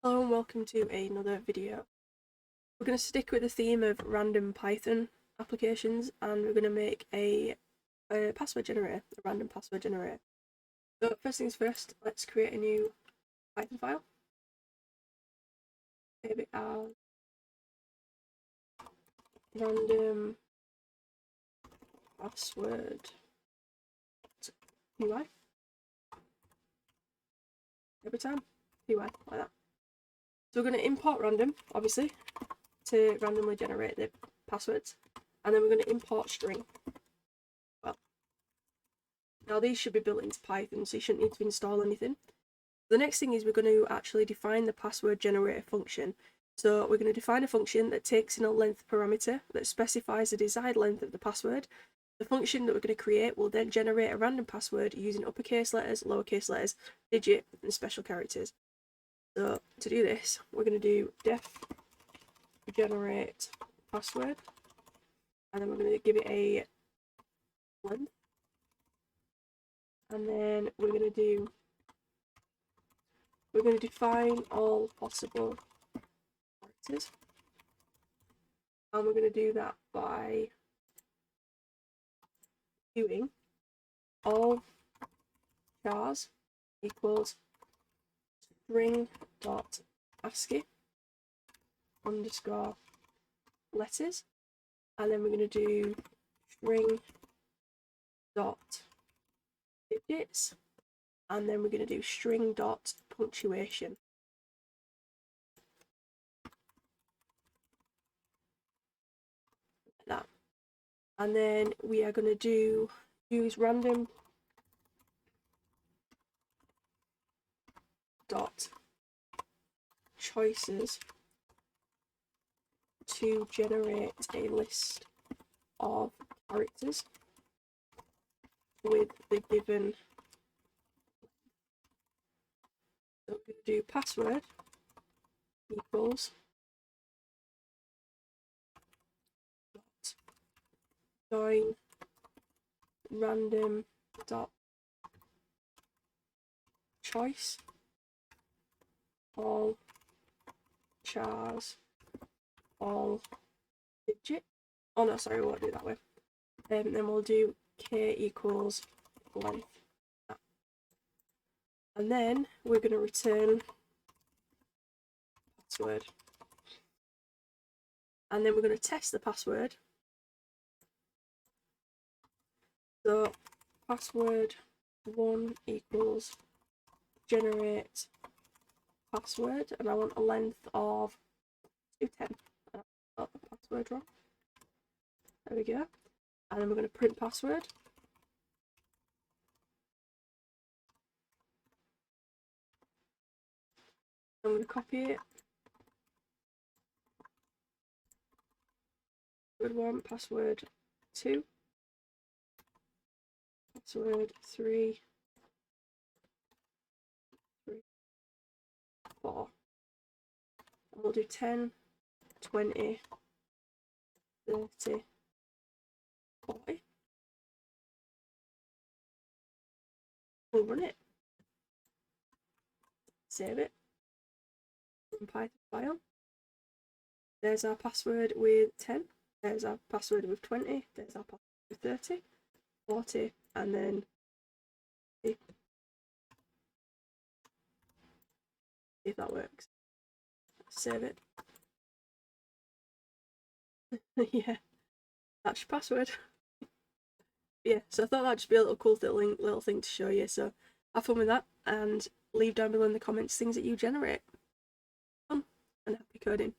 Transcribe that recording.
Hello and welcome to another video. We're going to stick with the theme of random Python applications and we're going to make a password generator, a random password generator. So first things first, let's create a new Python file. Save it as random password py. Every time, py, like that. So we're going to import random, obviously, to randomly generate the passwords, and then we're going to import string. Well, now these should be built into Python, so you shouldn't need to install anything. The next thing is we're going to actually define the password generator function. So we're going to define a function that takes in a length parameter that specifies the desired length of the password. The function that we're going to create will then generate a random password using uppercase letters, lowercase letters, digit, and special characters. So to do this, we're going to do def generate password, and then we're going to give it a length, and then we're going to define all possible characters, and we're going to do that by doing all chars equals string dot ASCII underscore letters, and then we're going to do string dot digits, and then we're going to do string dot punctuation. Like that. And then we are going to use random dot choices to generate a list of characters with the given. So we're going to do password equals dot join random dot choice all chars all digit. Oh no, sorry, we won't do that way. Then we'll do k equals length, and then we're going to return password, and then we're going to test the password. So password 1 equals generate password, and I want a length of 210. I got the password wrong. There we go. And then we're going to print password. I'm going to copy it. Good one. Password 2. Password 3. 4. And we'll do 10, 20, 30, 40. We'll run it. Save it. Run Python file. There's our password with 10. There's our password with 20. There's our password with 30, 40, and then see if that works. Save it. Yeah, that's your password. Yeah, so I thought that'd just be a little cool little thing to show you. So have fun with that, and leave down below in the comments things that you generate. Fun and happy coding.